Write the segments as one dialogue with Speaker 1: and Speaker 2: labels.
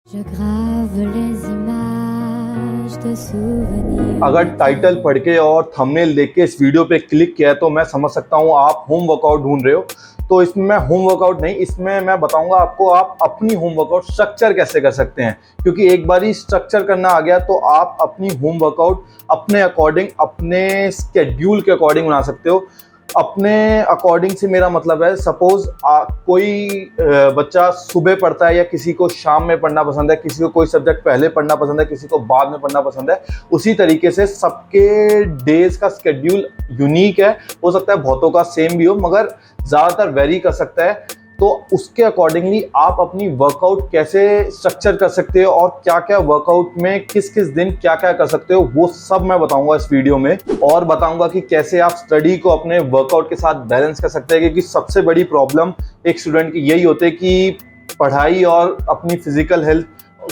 Speaker 1: Je grave les images de souvenirs।
Speaker 2: अगर title पढ़ के और थंबनेल देख के इस वीडियो पे क्लिक किया है तो मैं समझ सकता हूँ आप होम वर्कआउट ढूंढ रहे हो। तो इसमें मैं होम वर्कआउट नहीं, इसमें मैं बताऊंगा आपको आप अपनी होम वर्कआउट स्ट्रक्चर कैसे कर सकते हैं। क्योंकि एक बार ही स्ट्रक्चर करना आ गया तो आप अपनी होम वर्कआउट अपने अकॉर्डिंग, अपने स्केड्यूल के अकॉर्डिंग बना सकते हो। अपने अकॉर्डिंग से मेरा मतलब है, सपोज कोई बच्चा सुबह पढ़ता है या किसी को शाम में पढ़ना पसंद है, किसी को कोई सब्जेक्ट पहले पढ़ना पसंद है, किसी को बाद में पढ़ना पसंद है। उसी तरीके से सबके डेज का स्केड्यूल यूनिक है। हो सकता है बहुतों का सेम भी हो मगर ज़्यादातर वेरी कर सकता है। तो उसके अकॉर्डिंगली आप अपनी वर्कआउट कैसे स्ट्रक्चर कर सकते हो और क्या क्या वर्कआउट में किस किस दिन क्या क्या कर सकते हो वो सब मैं बताऊंगा इस वीडियो में। और बताऊंगा कि कैसे आप स्टडी को अपने वर्कआउट के साथ बैलेंस कर सकते हैं। क्योंकि सबसे बड़ी प्रॉब्लम एक स्टूडेंट की यही होती है कि पढ़ाई और अपनी फिजिकल हेल्थ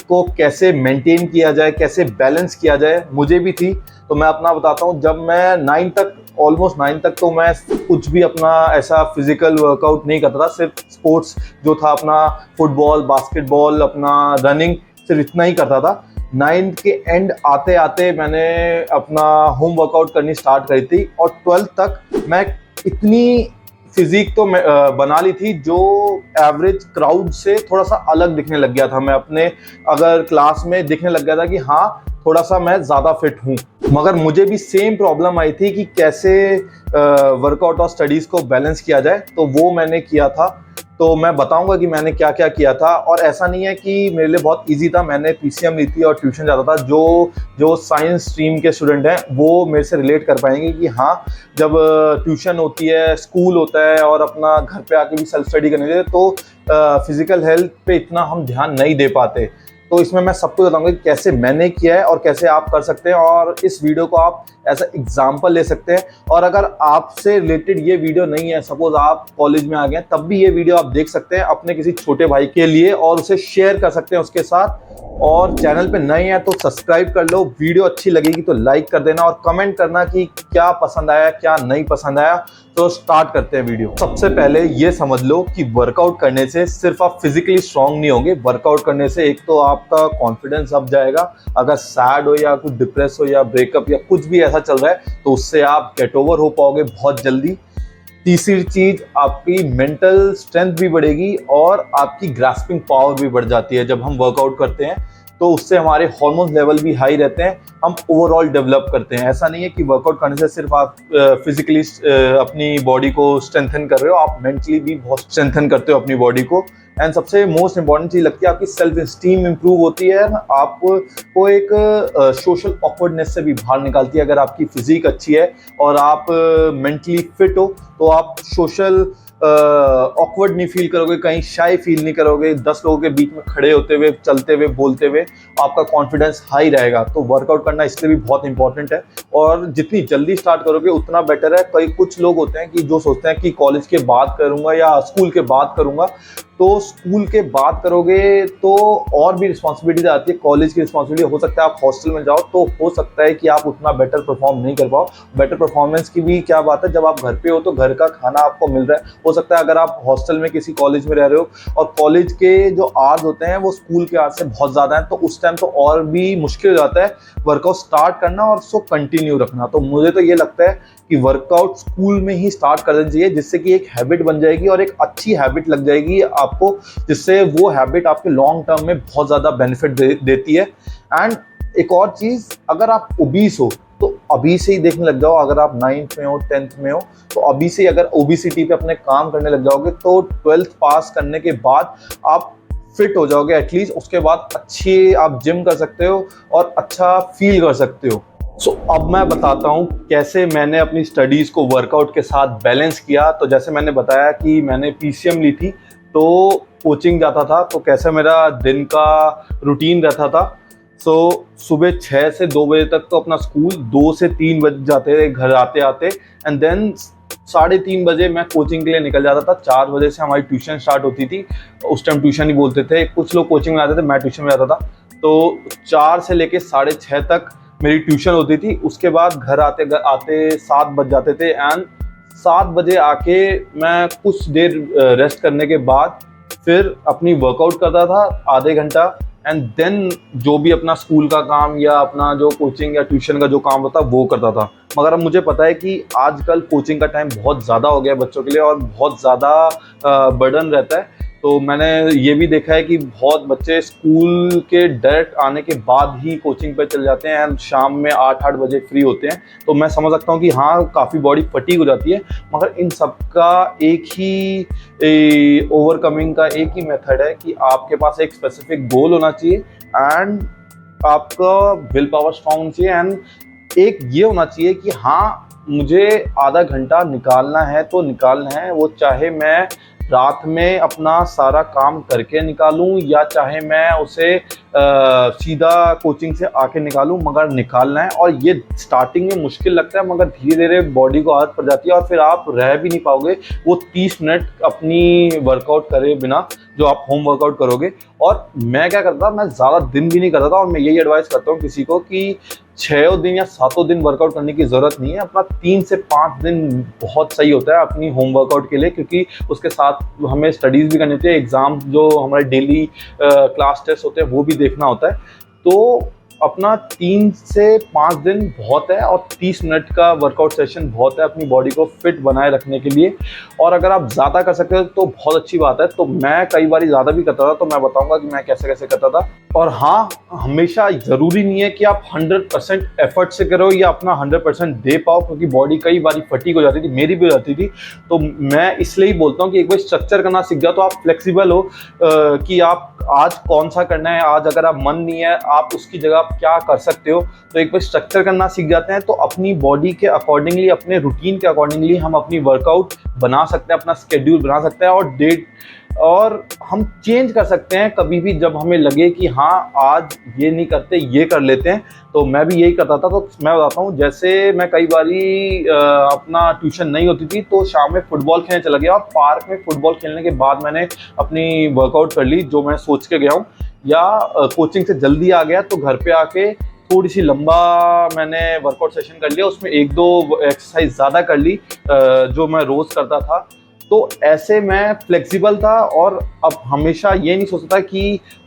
Speaker 2: को कैसे मेंटेन किया जाए, कैसे बैलेंस किया जाए। मुझे भी थी, तो मैं अपना बताता हूँ। जब मैं 9 तक, ऑलमोस्ट 9 तक तो मैं कुछ भी अपना ऐसा फिजिकल वर्कआउट नहीं करता था। सिर्फ स्पोर्ट्स जो था अपना फुटबॉल, बास्केटबॉल, अपना रनिंग, सिर्फ इतना ही करता था। 9th के एंड आते आते मैंने अपना होम वर्कआउट करनी स्टार्ट करी थी। और 12th तक मैं इतनी फिजिक तो मैं बना ली थी जो एवरेज क्राउड से थोड़ा सा अलग दिखने लग गया था। मैं अपने अगर क्लास में दिखने लग गया था कि हाँ थोड़ा सा मैं ज़्यादा फिट हूँ। मगर मुझे भी सेम प्रॉब्लम आई थी कि कैसे वर्कआउट और स्टडीज़ को बैलेंस किया जाए। तो वो मैंने किया था, तो मैं बताऊंगा कि मैंने क्या क्या किया था। और ऐसा नहीं है कि मेरे लिए बहुत इजी था। मैंने पीसीएम ली थी और ट्यूशन जाता था। जो साइंस स्ट्रीम के स्टूडेंट हैं वो मेरे से रिलेट कर पाएंगे कि हाँ जब ट्यूशन होती है, स्कूल होता है और अपना घर पे आके भी सेल्फ स्टडी करने देते तो फिजिकल हेल्थ पे इतना हम ध्यान नहीं दे पाते। तो इसमें मैं सबको बताऊंगा कि कैसे मैंने किया है और कैसे आप कर सकते हैं। और इस वीडियो को आप एज अ एग्जाम्पल ले सकते हैं। और अगर आपसे रिलेटेड ये वीडियो नहीं है, सपोज आप कॉलेज में आ गए, तब भी ये वीडियो आप देख सकते हैं अपने किसी छोटे भाई के लिए और उसे शेयर कर सकते हैं उसके साथ। और चैनल पे नए हैं तो सब्सक्राइब कर लो। वीडियो अच्छी लगेगी तो लाइक कर देना और कमेंट करना कि क्या पसंद आया, क्या नहीं पसंद आया। तो स्टार्ट करते हैं वीडियो। सबसे पहले ये समझ लो कि वर्कआउट करने से सिर्फ आप फिजिकली स्ट्रांग नहीं होंगे। वर्कआउट करने से एक तो आपका कॉन्फिडेंस अप जाएगा। अगर सैड हो या कुछ डिप्रेस हो या ब्रेकअप या कुछ भी ऐसा चल रहा है तो उससे आप गेट ओवर हो पाओगे बहुत जल्दी। तीसरी चीज, आपकी मेंटल स्ट्रेंथ भी बढ़ेगी और आपकी ग्रास्पिंग पावर भी बढ़ जाती है। जब हम वर्कआउट करते हैं तो उससे हमारे हार्मोन लेवल भी हाई रहते हैं, हम ओवरऑल डेवलप करते हैं। ऐसा नहीं है कि वर्कआउट करने से सिर्फ आप फिजिकली अपनी बॉडी को स्ट्रेंथन कर रहे हो, आप मेंटली भी बहुत स्ट्रेंथन करते हो अपनी बॉडी को। एंड सबसे मोस्ट इंपॉर्टेंट चीज लगती है आपकी सेल्फ स्टीम इंप्रूव होती है। आपको एक सोशल ऑकवर्डनेस से भी बाहर निकालती है। अगर आपकी फिजिक अच्छी है और आप मेंटली फिट हो तो आप सोशल ऑकवर्ड नहीं फील करोगे, कहीं शाय फील नहीं करोगे। 10 लोगों के बीच में खड़े होते हुए, चलते हुए, बोलते हुए आपका कॉन्फिडेंस हाई रहेगा। तो वर्कआउट करना इसलिए भी बहुत इंपॉर्टेंट है। और जितनी जल्दी स्टार्ट करोगे उतना बेटर है। कुछ लोग होते हैं कि जो सोचते हैं कि कॉलेज के बाद करूंगा या स्कूल के बाद करूंगा। तो स्कूल के बाद करोगे तो और भी रिस्पॉन्सिबिलिटी आती है। कॉलेज की रिस्पॉन्सिबिलिटी, हो सकता है आप हॉस्टल में जाओ तो हो सकता है कि आप उतना बेटर परफॉर्म नहीं कर पाओ। बेटर परफॉर्मेंस की भी क्या बात है, जब आप घर पे हो तो घर का खाना आपको मिल रहा है। हो सकता है अगर आप हॉस्टल में किसी कॉलेज में रह रहे हो और कॉलेज के जो आवर्स होते हैं वो स्कूल के आवर्स से बहुत ज़्यादा हैं, तो उस टाइम तो और भी मुश्किल हो जाता है वर्कआउट स्टार्ट करना और उसको कंटिन्यू रखना। तो मुझे तो ये लगता है कि वर्कआउट स्कूल में ही स्टार्ट कर देना चाहिए, जिससे कि एक हैबिट बन जाएगी और एक अच्छी हैबिट लग जाएगी आपको, जिससे वो हैबिट आपके लॉन्ग टर्म में बहुत ज़्यादा बेनिफिट देती है। एंड एक और चीज़, अगर आप ओबीस हो तो अभी से ही देखने लग जाओ। अगर आप 9th में हो, 10th में हो तो अभी से अगर ओबीसिटी पे अपने काम करने लग जाओगे तो 12th पास करने के बाद आप फिट हो जाओगे एटलीस्ट। उसके बाद अच्छी आप जिम कर सकते हो और अच्छा फील कर सकते हो। अब मैं बताता हूँ कैसे मैंने अपनी स्टडीज़ को वर्कआउट के साथ बैलेंस किया। तो जैसे मैंने बताया कि मैंने पीसीएम ली थी तो कोचिंग जाता था, तो कैसे मेरा दिन का रूटीन रहता था। सुबह 6 से 2 बजे तक तो अपना स्कूल, 2 से 3 बज जाते थे घर आते आते। एंड देन 3:30 बजे मैं कोचिंग के लिए निकल जाता था। 4 बजे से हमारी ट्यूशन स्टार्ट होती थी। उस टाइम ट्यूशन ही बोलते थे, कुछ लोग कोचिंग में आते थे, मैं ट्यूशन में जाता था। तो 4 से लेके 6:30 तक मेरी ट्यूशन होती थी। उसके बाद घर आते आते 7 बज जाते थे। एंड 7 बजे आके मैं कुछ देर रेस्ट करने के बाद फिर अपनी वर्कआउट करता था आधे घंटा। एंड देन जो भी अपना स्कूल का काम या अपना जो कोचिंग या ट्यूशन का जो काम होता वो करता था। मगर अब मुझे पता है कि आजकल कोचिंग का टाइम बहुत ज़्यादा हो गया है बच्चों के लिए और बहुत ज़्यादा बर्डन रहता है। तो मैंने ये भी देखा है कि बहुत बच्चे स्कूल के डायरेक्ट आने के बाद ही कोचिंग पे चले जाते हैं एंड शाम में 8-8 बजे फ्री होते हैं। तो मैं समझ सकता हूँ कि हाँ, काफ़ी बॉडी फटीग हो जाती है, मगर इन सब का एक ही ओवरकमिंग का एक ही मेथड है कि आपके पास एक स्पेसिफिक गोल होना चाहिए एंड आपका विल पावर स्ट्रांग होना चाहिए एंड एक ये होना चाहिए कि हाँ, मुझे आधा घंटा निकालना है तो निकालना है, वो चाहे मैं रात में अपना सारा काम करके निकालूं या चाहे मैं उसे सीधा कोचिंग से आके निकालूं, मगर निकालना है। और ये स्टार्टिंग में मुश्किल लगता है, मगर धीरे धीरे बॉडी को आदत पड़ जाती है और फिर आप रह भी नहीं पाओगे वो 30 मिनट अपनी वर्कआउट करे बिना, जो आप होम वर्कआउट करोगे। और मैं क्या करता, मैं ज़्यादा दिन भी नहीं करता था और मैं यही एडवाइस करता हूँ किसी को कि 6 दिन या 7 दिन वर्कआउट करने की ज़रूरत नहीं है, अपना 3 से 5 दिन बहुत सही होता है अपनी होम वर्कआउट के लिए, क्योंकि उसके साथ हमें स्टडीज़ भी करनी चाहिए, एग्ज़ाम जो हमारे डेली क्लास टेस्ट होते हैं वो भी देखना होता है। तो अपना 3 से 5 दिन बहुत है और 30 मिनट का वर्कआउट सेशन बहुत है अपनी बॉडी को फिट बनाए रखने के लिए। और अगर आप ज़्यादा कर सकते हो तो बहुत अच्छी बात है। तो मैं कई बार ज़्यादा भी करता था, तो मैं बताऊंगा कि मैं कैसे कैसे करता था। और हाँ, हमेशा ज़रूरी नहीं है कि आप 100% एफर्ट से करो या अपना 100% दे पाओ, क्योंकि बॉडी कई बार फटीग हो जाती थी, मेरी भी हो जाती थी। तो मैं इसलिए ही बोलता हूँ कि एक बार स्ट्रक्चर करना सीख जाओ तो आप फ्लेक्सिबल हो कि आप आज कौन सा करना है। आज अगर आप मन नहीं है, आप उसकी जगह आप क्या कर सकते हो। तो एक बार स्ट्रक्चर करना सीख जाते हैं तो अपनी बॉडी के अकॉर्डिंगली, अपने रूटीन के अकॉर्डिंगली हम अपनी वर्कआउट बना सकते हैं, अपना स्केड्यूल बना सकते हैं और डेट और हम चेंज कर सकते हैं कभी भी, जब हमें लगे कि हाँ, आज ये नहीं करते, ये कर लेते हैं। तो मैं भी यही करता था। तो मैं बताता हूँ, जैसे मैं कई बारी अपना ट्यूशन नहीं होती थी तो शाम में फुटबॉल खेलने चला गया और पार्क में फुटबॉल खेलने के बाद मैंने अपनी वर्कआउट कर ली जो मैं सोच के गया हूँ, या कोचिंग से जल्दी आ गया तो घर पे आके थोड़ी सी लंबा मैंने वर्कआउट सेशन कर लिया, उसमें 1-2 एक्सरसाइज ज़्यादा कर ली जो मैं रोज़ करता था। तो ऐसे मैं फ्लेक्सिबल था और अब हमेशा ये नहीं सोचता कि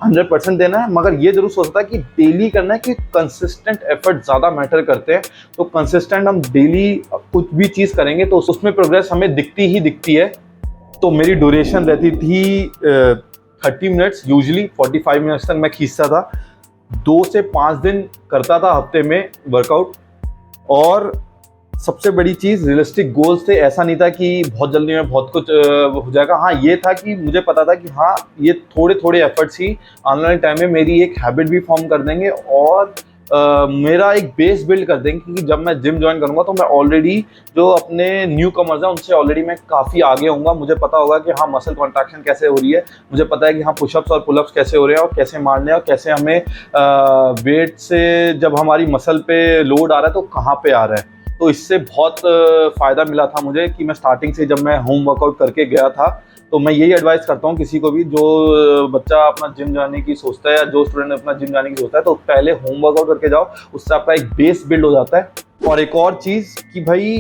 Speaker 2: 100% देना है, मगर ये जरूर सोचता कि डेली करना है, कि कंसिस्टेंट एफर्ट ज़्यादा मैटर करते हैं। तो कंसिस्टेंट हम डेली कुछ भी चीज़ करेंगे तो उसमें प्रोग्रेस हमें दिखती ही दिखती है। तो मेरी ड्यूरेशन रहती थी 30 मिनट्स, यूजली 45 मिनट्स तक मैं खींचता था। 2 से 5 दिन करता था हफ्ते में वर्कआउट। और सबसे बड़ी चीज़, रियलिस्टिक गोल्स थे। ऐसा नहीं था कि बहुत जल्दी में बहुत कुछ हो जाएगा। हाँ, ये था कि मुझे पता था कि हाँ, ये थोड़े थोड़े एफर्ट्स ही आने वाले टाइम में मेरी एक हैबिट भी फॉर्म कर देंगे और मेरा एक बेस बिल्ड कर देंगे। क्योंकि जब मैं जिम ज्वाइन करूँगा तो मैं ऑलरेडी जो अपने न्यू कमर्स हैं उनसे ऑलरेडी मैं काफ़ी आगे होऊंगा। मुझे पता होगा कि हाँ, मसल कॉन्ट्रैक्शन कैसे हो रही है, मुझे पता है कि हाँ, पुशअप्स और पुलअप्स कैसे हो रहे हैं और कैसे मारने हैं और कैसे हमें वेट से जब हमारी मसल पे लोड आ रहा है तो कहाँ पे आ रहा है। तो इससे बहुत फ़ायदा मिला था मुझे कि मैं स्टार्टिंग से जब मैं होम वर्कआउट करके गया था। तो मैं यही एडवाइस करता हूँ किसी को भी, जो बच्चा अपना जिम जाने की सोचता है या जो स्टूडेंट अपना जिम जाने की सोचता है, तो पहले होम वर्कआउट करके जाओ, उससे आपका एक बेस बिल्ड हो जाता है। और एक और चीज़ कि भाई,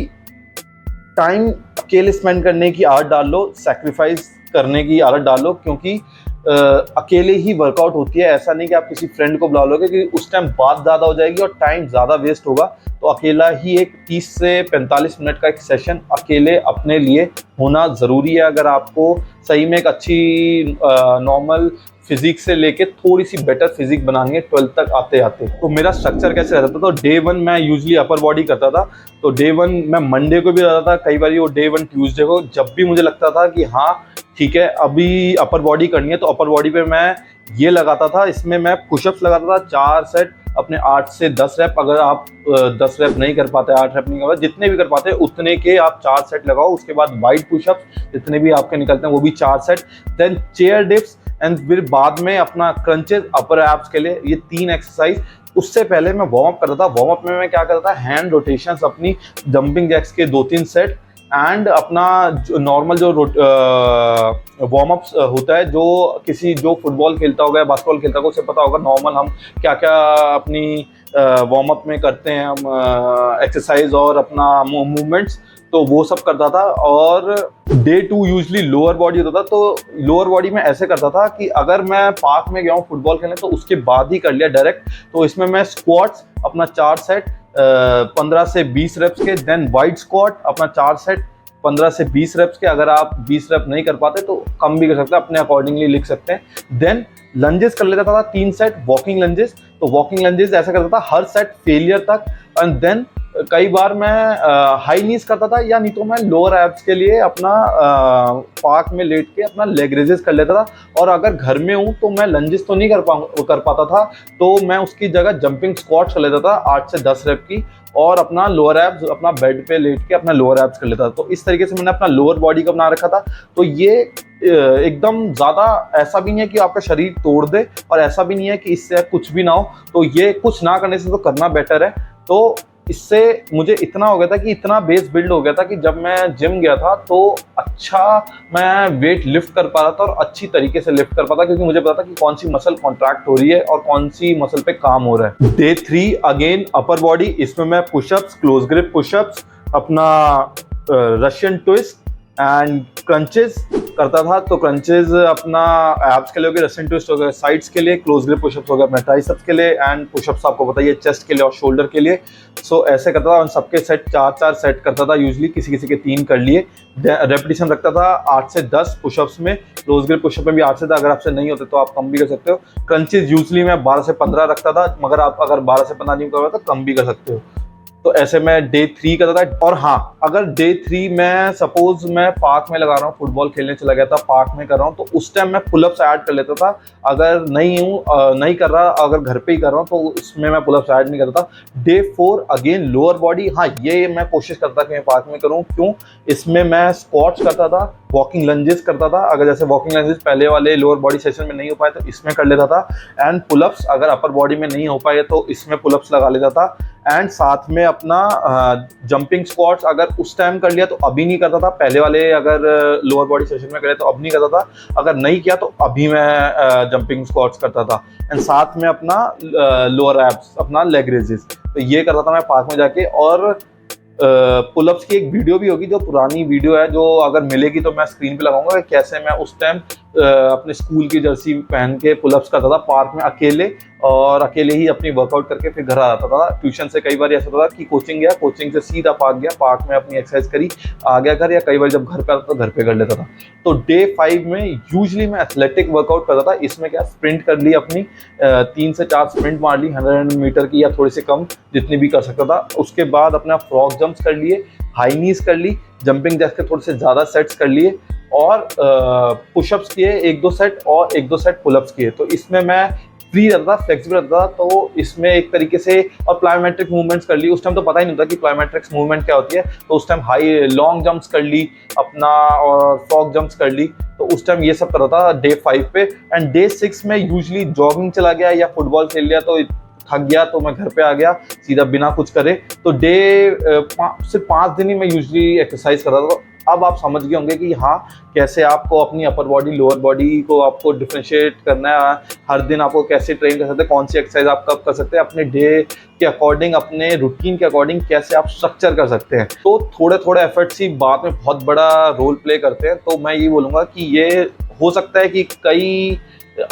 Speaker 2: टाइम अकेले स्पेंड करने की आदत डाल लो, सैक्रिफाइस करने की आदत डाल लो, क्योंकि अकेले ही वर्कआउट होती है। ऐसा नहीं कि आप किसी फ्रेंड को बुला लोगे, क्योंकि उस टाइम बात ज़्यादा हो जाएगी और टाइम ज़्यादा वेस्ट होगा। तो अकेला ही एक 30 से 45 मिनट का एक सेशन अकेले अपने लिए होना ज़रूरी है, अगर आपको सही में एक अच्छी नॉर्मल फिजिक्स से लेके थोड़ी सी बेटर फिजिक बनानी है 12th तक आते आते। तो मेरा स्ट्रक्चर कैसे रहता था, तो डे 1 मैं यूजली अपर बॉडी करता था। तो डे 1 मैं मंडे को भी रहता था, कई बार वो डे 1 ट्यूसडे को, जब भी मुझे लगता था कि हाँ ठीक है अभी अपर बॉडी करनी है, तो अपर बॉडी पे मैं ये लगाता था। इसमें मैं पुशअप्स लगाता था 4 सेट अपने 8 से 10 रैप। अगर आप 10 रैप नहीं कर पाते, 8 रैप नहीं कर पाते, जितने भी कर पाते उतने के आप 4 सेट लगाओ। उसके बाद वाइड पुशअप्स जितने भी आपके निकलते हैं वो भी 4 set. Then chair dips and फिर बाद में अपना क्रंचेस अपर एब्स के लिए, ये 3 एक्सरसाइज। उससे पहले मैं वार्म अप करता था। वार्म अप में मैं क्या करता था, हैंड रोटेशंस अपनी जंपिंग जैक्स के 2-3 सेट एंड अपना नॉर्मल जो वार्म अप होता है, जो फुटबॉल खेलता होगा या बास्केटबॉल खेलता होगा उसे पता होगा नॉर्मल हम क्या क्या अपनी वार्म अप में करते हैं हम एक्सरसाइज और अपना मूवमेंट्स। तो वो सब करता था। और डे 2 यूजली लोअर बॉडी होता था, तो लोअर बॉडी में ऐसे करता था कि अगर मैं पार्क में गया हूँ फुटबॉल खेलने तो उसके बाद ही कर लिया डायरेक्ट। तो इसमें मैं स्क्वाट्स अपना 4 सेट 15 से 20 रेप्स के, देन वाइड स्क्वाट अपना 4 सेट 15 से 20 रेप्स के। अगर आप 20 रेप नहीं कर पाते तो कम भी कर सकते हैं, अपने अकॉर्डिंगली लिख सकते हैं। देन लंजेस कर लेता था 3 सेट वॉकिंग लंजेस। तो वॉकिंग लंजेस ऐसा करता था हर सेट फेलियर तक। एंड देन कई बार मैं हाई नीज करता था, या नहीं तो मैं लोअर एब्स के लिए अपना पार्क में लेट के अपना लेग रेजेस कर लेता था। और अगर घर में हूँ तो मैं लंजेस तो नहीं कर पाता था, तो मैं उसकी जगह जंपिंग स्क्वाट्स कर लेता था 8 से 10 रेप की, और अपना लोअर एब्स अपना बेड पे लेट के अपना लोअर एब्स कर लेता था। तो इस तरीके से मैंने अपना लोअर बॉडी का बना रखा था। तो ये एकदम ज़्यादा ऐसा भी नहीं है कि आपका शरीर तोड़ दे, और ऐसा भी नहीं है कि इससे कुछ भी ना हो। तो ये कुछ ना करने से तो करना बेटर है। तो इससे मुझे इतना हो गया था कि इतना बेस बिल्ड हो गया था कि जब मैं जिम गया था तो अच्छा मैं वेट लिफ्ट कर पा रहा था, और अच्छी तरीके से लिफ्ट कर पाता, क्योंकि मुझे पता था कि कौन सी मसल कॉन्ट्रैक्ट हो रही है और कौन सी मसल पे काम हो रहा है। Day 3 again upper body. इसमें मैं पुशअप्स, क्लोज ग्रिप पुशअप्स, अपना रशियन ट्विस्ट एंड क्रंचेस करता था। तो क्रंचेस अपना एब्स के लिए हो गए, रशियन ट्विस्ट हो गए साइड्स के लिए, क्लोज ग्रिप पुशअप्स हो गए अपने ट्राइसेप्स के लिए, एंड पुशअप्स आपको बताइए चेस्ट के लिए और शोल्डर के लिए। सो ऐसे करता था। सबके सेट 4-4 सेट करता था यूजली, किसी किसी के 3 कर लिए। रेपिटेशन रखता था 8 से 10 पुशअप्स में। क्लोज ग्रिप पुशअप में भी 8 से 10, अगर आपसे नहीं होते तो आप कम भी कर सकते हो। क्रंचेस यूजली मैं 12 से 15 रखता था, मगर आप अगर 12 से 15 नहीं कर रहे तो कम भी कर सकते हो। तो ऐसे मैं डे 3 करता था। और हाँ, अगर डे 3 मैं सपोज मैं पार्क में लगा रहा हूँ, फुटबॉल खेलने चला गया था, पार्क में कर रहा हूँ, तो उस टाइम मैं पुलअप्स ऐड कर लेता था। अगर नहीं कर रहा, अगर घर पे ही कर रहा हूँ तो इसमें मैं पुलअप्स ऐड नहीं करता था। Day 4 again lower body. हाँ, ये मैं कोशिश करता कि मैं पार्क में करूँ। क्यों? इसमें मैं स्क्वाट्स करता था, वॉकिंग लंजेस करता था। अगर जैसे वॉकिंग लंजेस पहले वाले लोअर बॉडी सेशन में नहीं हो पाए तो इसमें कर लेता था। एंड पुलअप्स अगर अपर बॉडी में नहीं हो पाए तो इसमें पुलअप्स लगा लेता था। एंड साथ में अपना जंपिंग स्क्वाट्स अगर उस टाइम कर लिया तो अभी नहीं करता था, पहले वाले अगर लोअर बॉडी सेशन में करे तो अब नहीं करता था, अगर नहीं किया तो अभी मैं जंपिंग स्क्वाट्स करता था। एंड साथ में अपना लोअर एब्स, अपना लेग रेजेस। तो ये करता था मैं पार्क में जाके। और पुलअप्स की एक वीडियो भी होगी, जो पुरानी वीडियो है, जो अगर मिलेगी तो मैं स्क्रीन पे लगाऊंगा, कि कैसे मैं उस टाइम अपने स्कूल की जर्सी पहन के पुलअप्स करता था पार्क में अकेले, और अकेले ही अपनी वर्कआउट करके फिर घर आ जाता था। ट्यूशन से कई बार ऐसा होता था कि कोचिंग गया, कोचिंग से सीधा पार्क गया, पार्क में अपनी एक्सरसाइज करी, आ गया घर, या कई बार जब घर पे आता तो घर पे कर लेता था। तो डे 5 में यूजली मैं एथलेटिक वर्कआउट करता था। इसमें क्या, स्प्रिंट कर ली अपनी 3 से 4 स्प्रिंट मार ली 100 मीटर की, या थोड़ी सी कम, जितनी भी कर सकता था। उसके बाद अपना फ्रॉग जंप्स कर लिए, हाई नीज कर ली, जंपिंग जैक्स के थोड़े से ज़्यादा सेट्स कर लिए, और पुशअप्स किए 1-2 सेट, और 1-2 सेट पुलअप्स किए। तो इसमें मैं फ्री रहता था, फ्लेक्सिबल रहता था। तो इसमें एक तरीके से, और प्लायोमेट्रिक मूवमेंट्स कर ली। उस टाइम तो पता ही नहीं होता कि प्लायोमेट्रिक्स मूवमेंट क्या होती है, तो उस टाइम हाई लॉन्ग जंप्स कर ली अपना, और फ्रॉग जंप्स कर ली। तो उस टाइम ये सब कर रहा था डे 5 पे। एंड डे 6 में यूजली जॉगिंग चला गया या फुटबॉल खेल लिया, तो थक गया तो मैं घर पे आ गया सीधा बिना कुछ करे। तो डे सिर्फ 5 दिन ही मैं यूजली एक्सरसाइज करता था। अब आप समझ गए होंगे कि हाँ, कैसे आपको अपनी अपर बॉडी लोअर बॉडी को आपको डिफरेंशिएट करना है, हर दिन आपको कैसे ट्रेन कर सकते हैं, कौन सी एक्सरसाइज आप कब कर सकते हैं, अपने डे के अकॉर्डिंग, अपने रूटीन के अकॉर्डिंग कैसे आप स्ट्रक्चर कर सकते हैं। तो थोड़े थोड़े एफर्ट्स ही बाद में बहुत बड़ा रोल प्ले करते हैं। तो मैं ये बोलूँगा कि ये हो सकता है कि कई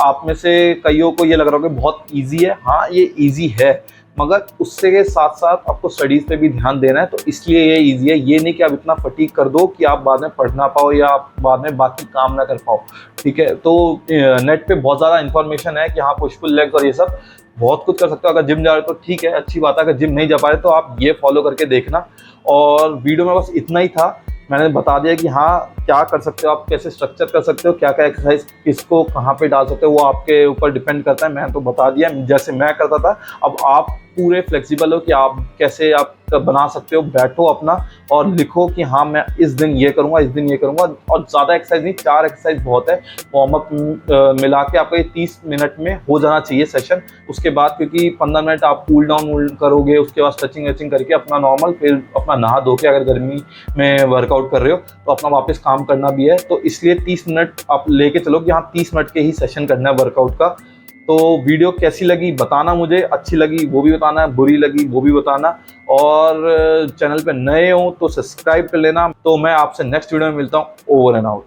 Speaker 2: आप में से कईयों को ये लग रहा होगा बहुत ईजी है। हाँ, ये ईजी है, मगर उससे साथ साथ आपको स्टडीज़ पे भी ध्यान देना है। तो इसलिए ये ईजी है। ये नहीं कि आप इतना फटीक कर दो कि आप बाद में पढ़ ना पाओ, या आप बाद में बाकी काम ना कर पाओ। ठीक है, तो नेट पे बहुत ज़्यादा इन्फॉर्मेशन है कि हाँ, पुश पुल लेग्स और ये सब बहुत कुछ कर सकते हो। अगर जिम जा रहे हो तो ठीक है, अच्छी बात है। अगर जिम नहीं जा पा रहे तो आप ये फॉलो करके देखना। और वीडियो में बस इतना ही था, मैंने बता दिया कि हाँ, क्या कर सकते हो आप, कैसे स्ट्रक्चर कर सकते हो, क्या क्या एक्सरसाइज किसको कहाँ पे डाल सकते हो, वो आपके ऊपर डिपेंड करता है। मैं तो बता दिया जैसे मैं करता था। अब आप पूरे फ्लेक्सिबल हो कि आप कैसे आप बना सकते हो। बैठो अपना और लिखो कि हाँ, मैं इस दिन ये करूँगा, इस दिन ये करूँगा। और ज़्यादा एक्सरसाइज नहीं, 4 एक्सरसाइज बहुत है। वार्म अप मिला के आपको ये 30 मिनट में हो जाना चाहिए सेशन। उसके बाद क्योंकि 15 मिनट आप कूल डाउन करोगे, उसके बाद स्ट्रेचिंग वेचिंग करके अपना नॉर्मल, फिर अपना नहा धो के, अगर गर्मी में वर्कआउट कर रहे हो तो अपना वापस काम करना भी है। तो इसलिए 30 मिनट आप लेके चलो कि हाँ, 30 मिनट के ही सेशन करना है वर्कआउट का। तो वीडियो कैसी लगी बताना मुझे, अच्छी लगी वो भी बताना, बुरी लगी वो भी बताना, और चैनल पे नए हो तो सब्सक्राइब कर लेना। तो मैं आपसे नेक्स्ट वीडियो में मिलता हूँ। Over and out.